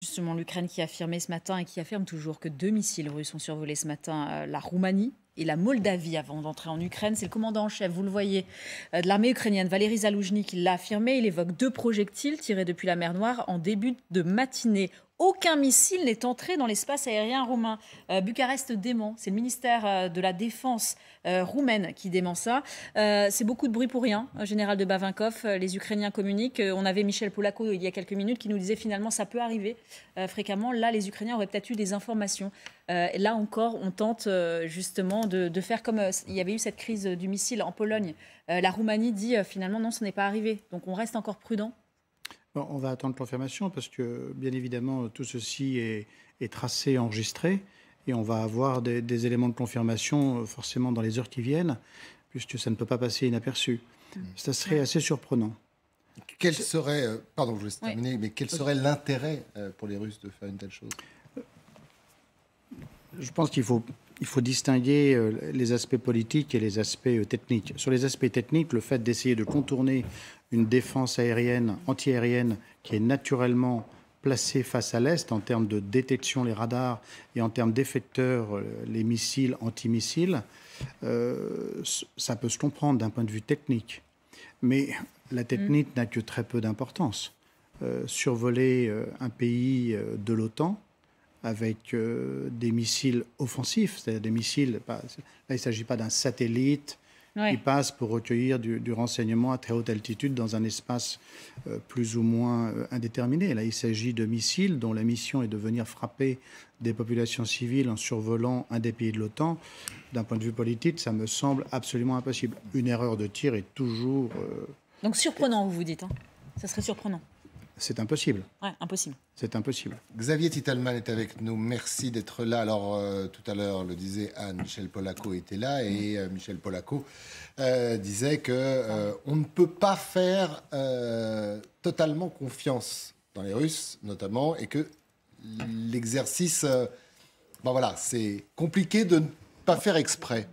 Justement, l'Ukraine qui a affirmé ce matin et qui affirme toujours que 2 missiles russes ont survolé ce matin la Roumanie et la Moldavie avant d'entrer en Ukraine. C'est le commandant en chef, vous le voyez, de l'armée ukrainienne, Valéry Zaloujny, qui l'a affirmé. Il évoque 2 projectiles tirés depuis la mer Noire en début de matinée. Aucun missile n'est entré dans l'espace aérien roumain. Bucarest dément. C'est le ministère de la Défense roumaine qui dément ça. C'est beaucoup de bruit pour rien, général de Bavinkov. Les Ukrainiens communiquent. On avait Michel Polako il y a quelques minutes qui nous disait finalement ça peut arriver fréquemment. Là, les Ukrainiens auraient peut-être eu des informations. Là encore, on tente justement de faire comme il y avait eu cette crise du missile en Pologne. La Roumanie dit finalement non, ce n'est pas arrivé. Donc on reste encore prudent. Bon, on va attendre confirmation parce que, bien évidemment, tout ceci est tracé, enregistré, et on va avoir des éléments de confirmation forcément dans les heures qui viennent, puisque ça ne peut pas passer inaperçu. Ça serait assez surprenant. Quel serait, pardon, je vous laisse terminer, mais quel serait l'intérêt pour les Russes de faire une telle chose? Je pense qu'il faut distinguer les aspects politiques et les aspects techniques. Sur les aspects techniques, le fait d'essayer de contourner une défense aérienne, antiaérienne, qui est naturellement placée face à l'Est en termes de détection, les radars, et en termes d'effecteurs, les missiles, antimissiles, ça peut se comprendre d'un point de vue technique. Mais la technique n'a que très peu d'importance. Survoler un pays de l'OTAN, avec des missiles offensifs, c'est-à-dire des missiles, là il ne s'agit pas d'un satellite qui passe pour recueillir du renseignement à très haute altitude dans un espace plus ou moins indéterminé. Là il s'agit de missiles dont la mission est de venir frapper des populations civiles en survolant un des pays de l'OTAN. D'un point de vue politique, ça me semble absolument impossible. Une erreur de tir est toujours... Donc surprenant, vous dites, hein. Ça serait surprenant. C'est impossible. Ouais, impossible. C'est impossible. Xavier Titelman est avec nous. Merci d'être là. Alors, tout à l'heure, le disait Anne, Michel Polako était là. Et Michel Polako disait qu'on ne peut pas faire totalement confiance dans les Russes, notamment, et que l'exercice... voilà, c'est compliqué de ne pas faire exprès.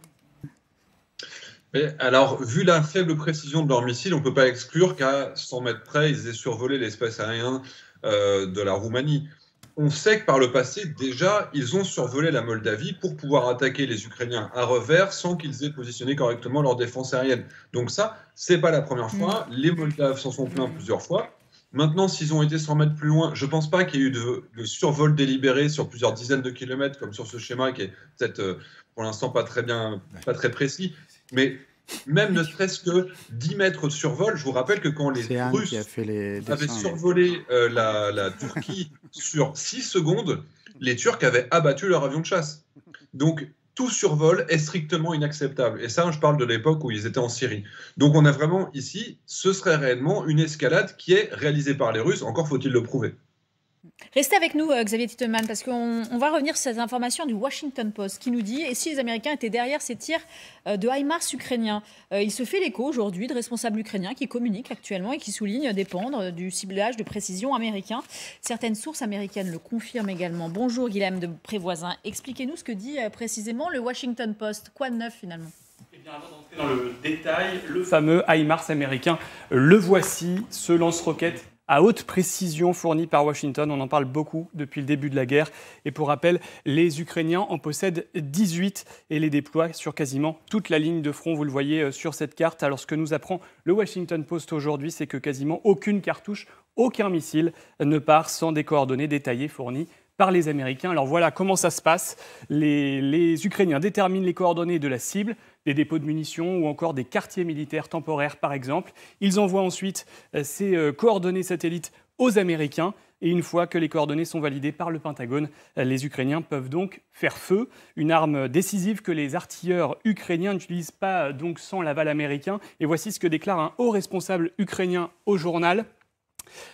Mais alors, vu la faible précision de leurs missiles, on ne peut pas exclure qu'à 100 mètres près, ils aient survolé l'espace aérien de la Roumanie. On sait que par le passé, déjà, ils ont survolé la Moldavie pour pouvoir attaquer les Ukrainiens à revers sans qu'ils aient positionné correctement leur défense aérienne. Donc ça, c'est pas la première fois. Les Moldaves s'en sont plaints plusieurs fois. Maintenant, s'ils ont été 100 mètres plus loin, je ne pense pas qu'il y ait eu de survol délibéré sur plusieurs dizaines de kilomètres, comme sur ce schéma qui est peut-être pour l'instant pas très précis. Mais même ne serait-ce que 10 mètres de survol, je vous rappelle que quand les Russes avaient survolé la Turquie sur 6 secondes, les Turcs avaient abattu leur avion de chasse. Donc, tout survol est strictement inacceptable. Et ça, je parle de l'époque où ils étaient en Syrie. Donc, on a vraiment ici, ce serait réellement une escalade qui est réalisée par les Russes. Encore faut-il le prouver. Restez avec nous, Xavier Titelman, parce qu'on va revenir sur ces informations du Washington Post qui nous dit « Et si les Américains étaient derrière ces tirs de HIMARS ukrainiens ?» Il se fait l'écho aujourd'hui de responsables ukrainiens qui communiquent actuellement et qui soulignent dépendre du ciblage de précision américain. Certaines sources américaines le confirment également. Bonjour Guilhem de Prévoisin. Expliquez-nous ce que dit précisément le Washington Post. Quoi de neuf finalement ? Eh bien, avant d'entrer dans le détail, le fameux HIMARS américain, le voici, ce lance-roquette à haute précision fourni par Washington. On en parle beaucoup depuis le début de la guerre. Et pour rappel, les Ukrainiens en possèdent 18 et les déploient sur quasiment toute la ligne de front. Vous le voyez sur cette carte. Alors ce que nous apprend le Washington Post aujourd'hui, c'est que quasiment aucune cartouche, aucun missile ne part sans des coordonnées détaillées fournies par les Américains. Alors voilà comment ça se passe. Les Ukrainiens déterminent les coordonnées de la cible, des dépôts de munitions ou encore des quartiers militaires temporaires par exemple. Ils envoient ensuite ces coordonnées satellites aux Américains et une fois que les coordonnées sont validées par le Pentagone, les Ukrainiens peuvent donc faire feu. Une arme décisive que les artilleurs ukrainiens n'utilisent pas donc sans l'aval américain. Et voici ce que déclare un haut responsable ukrainien au journal.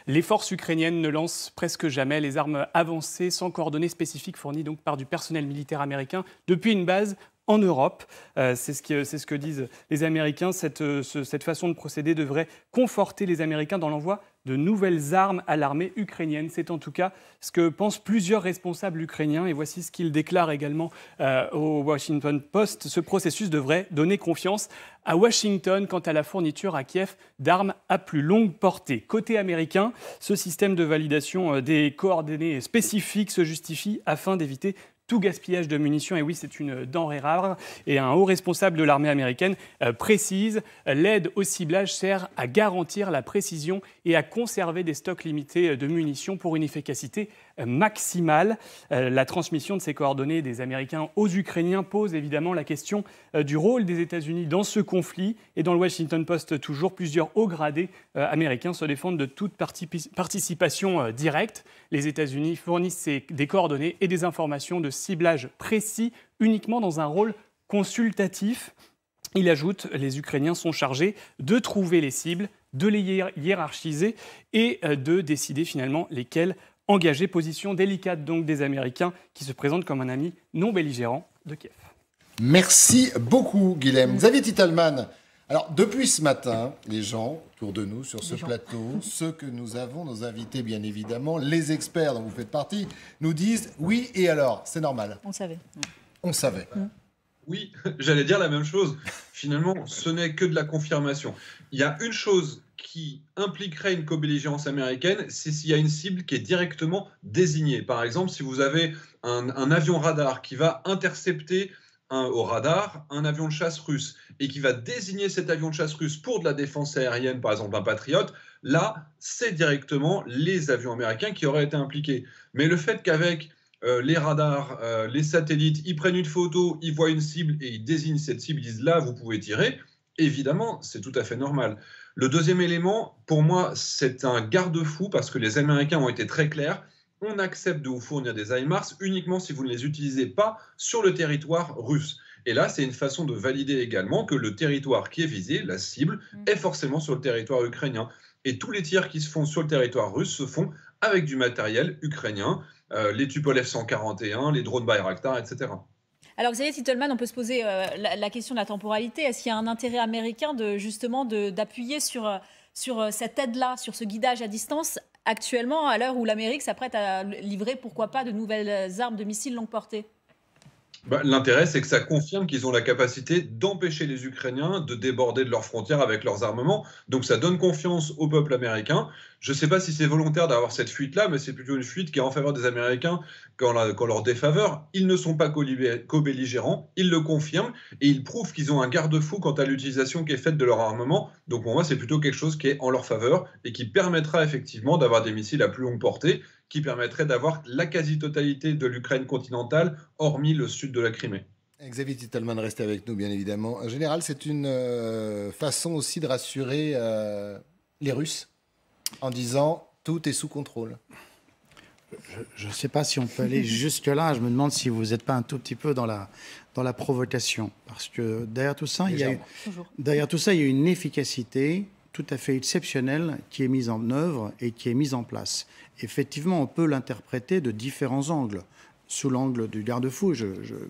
Les forces ukrainiennes ne lancent presque jamais les armes avancées sans coordonnées spécifiques fournies donc par du personnel militaire américain depuis une base en Europe. C'est ce que disent les Américains. Cette façon de procéder devrait conforter les Américains dans l'envoi de nouvelles armes à l'armée ukrainienne. C'est en tout cas ce que pensent plusieurs responsables ukrainiens. Et voici ce qu'ils déclarent également au Washington Post. Ce processus devrait donner confiance à Washington quant à la fourniture à Kiev d'armes à plus longue portée. Côté américain, ce système de validation des coordonnées spécifiques se justifie afin d'éviter tout gaspillage de munitions. Et oui, c'est une denrée rare. Et un haut responsable de l'armée américaine précise, l'aide au ciblage sert à garantir la précision et à conserver des stocks limités de munitions pour une efficacité maximale. La transmission de ces coordonnées des Américains aux Ukrainiens pose évidemment la question du rôle des États-Unis dans ce conflit. Et dans le Washington Post, toujours, plusieurs hauts gradés américains se défendent de toute participation directe. Les États-Unis fournissent des coordonnées et des informations de ciblage précis uniquement dans un rôle consultatif. Il ajoute, les Ukrainiens sont chargés de trouver les cibles, de les hiérarchiser et de décider finalement lesquelles engager. Position délicate donc des Américains qui se présentent comme un ami non belligérant de Kiev. Merci beaucoup, Guilhem. Xavier Titelman. Alors, depuis ce matin, les gens autour de nous, sur ce plateau, ceux que nous avons, nos invités, bien évidemment, les experts dont vous faites partie, nous disent « oui, et alors ?» C'est normal. On savait. On savait. Oui, j'allais dire la même chose. Finalement, ce n'est que de la confirmation. Il y a une chose qui impliquerait une co-belligérance américaine, c'est s'il y a une cible qui est directement désignée. Par exemple, si vous avez un avion radar qui va intercepter au radar un avion de chasse russe et qui va désigner cet avion de chasse russe pour de la défense aérienne, par exemple un Patriot, là, c'est directement les avions américains qui auraient été impliqués. Mais le fait qu'avec les radars, les satellites, ils prennent une photo, ils voient une cible et ils désignent cette cible, ils disent là, vous pouvez tirer, évidemment, c'est tout à fait normal. Le deuxième élément, pour moi, c'est un garde-fou parce que les Américains ont été très clairs. On accepte de vous fournir des HIMARS uniquement si vous ne les utilisez pas sur le territoire russe. Et là, c'est une façon de valider également que le territoire qui est visé, la cible, est forcément sur le territoire ukrainien. Et tous les tirs qui se font sur le territoire russe se font avec du matériel ukrainien, les Tupolev 141, les drones Bayraktar, etc. Alors Xavier Titelman, on peut se poser la question de la temporalité. Est-ce qu'il y a un intérêt américain d'appuyer sur cette aide-là, sur ce guidage à distance actuellement, à l'heure où l'Amérique s'apprête à livrer, pourquoi pas, de nouvelles armes de missiles longue portée? L'intérêt, c'est que ça confirme qu'ils ont la capacité d'empêcher les Ukrainiens de déborder de leurs frontières avec leurs armements. Donc ça donne confiance au peuple américain. Je ne sais pas si c'est volontaire d'avoir cette fuite-là, mais c'est plutôt une fuite qui est en faveur des Américains qu'en leur défaveur. Ils ne sont pas co-belligérants, ils le confirment et ils prouvent qu'ils ont un garde-fou quant à l'utilisation qui est faite de leur armement. Donc pour moi, c'est plutôt quelque chose qui est en leur faveur et qui permettra effectivement d'avoir des missiles à plus longue portée, qui permettrait d'avoir la quasi-totalité de l'Ukraine continentale, hormis le sud de la Crimée. Xavier Titelman, restez avec nous, bien évidemment. En général, c'est une façon aussi de rassurer les Russes en disant « tout est sous contrôle ». Je ne sais pas si on peut aller jusque-là. Je me demande si vous n'êtes pas un tout petit peu dans la provocation. Parce que derrière tout ça, il y a une efficacité tout à fait exceptionnelle qui est mise en œuvre et qui est mise en place. Effectivement, on peut l'interpréter de différents angles. Sous l'angle du garde-fou, je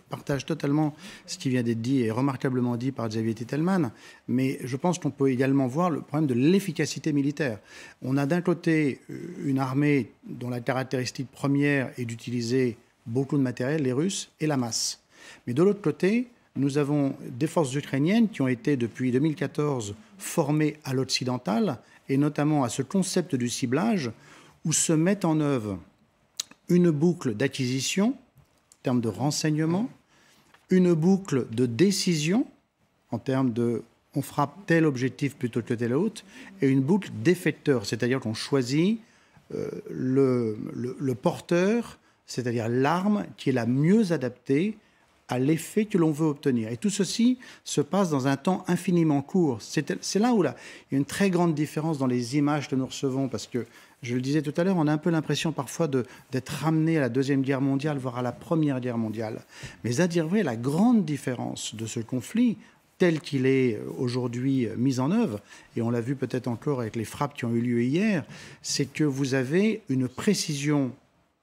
partage totalement ce qui vient d'être dit et remarquablement dit par Xavier Titelman, mais je pense qu'on peut également voir le problème de l'efficacité militaire. On a d'un côté une armée dont la caractéristique première est d'utiliser beaucoup de matériel, les Russes, et la masse. Mais de l'autre côté, nous avons des forces ukrainiennes qui ont été depuis 2014 formées à l'occidental, et notamment à ce concept du ciblage, où se met en œuvre une boucle d'acquisition, en termes de renseignement, une boucle de décision, en termes de on frappe tel objectif plutôt que tel autre, et une boucle d'effecteur, c'est-à-dire qu'on choisit le porteur, c'est-à-dire l'arme qui est la mieux adaptée à l'effet que l'on veut obtenir. Et tout ceci se passe dans un temps infiniment court. C'est là où il y a une très grande différence dans les images que nous recevons, parce que, je le disais tout à l'heure, on a un peu l'impression parfois d'être ramené à la Deuxième Guerre mondiale, voire à la Première Guerre mondiale. Mais à dire vrai, la grande différence de ce conflit, tel qu'il est aujourd'hui mis en œuvre, et on l'a vu peut-être encore avec les frappes qui ont eu lieu hier, c'est que vous avez une précision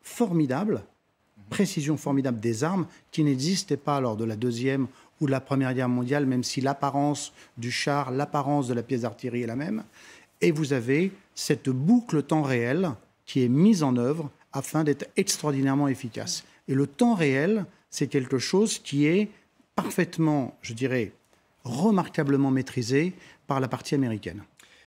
formidable des armes qui n'existaient pas lors de la Deuxième ou de la Première Guerre mondiale, même si l'apparence du char, l'apparence de la pièce d'artillerie est la même. et vous avez cette boucle temps réel qui est mise en œuvre afin d'être extraordinairement efficace. Et le temps réel, c'est quelque chose qui est parfaitement, je dirais, remarquablement maîtrisé par la partie américaine.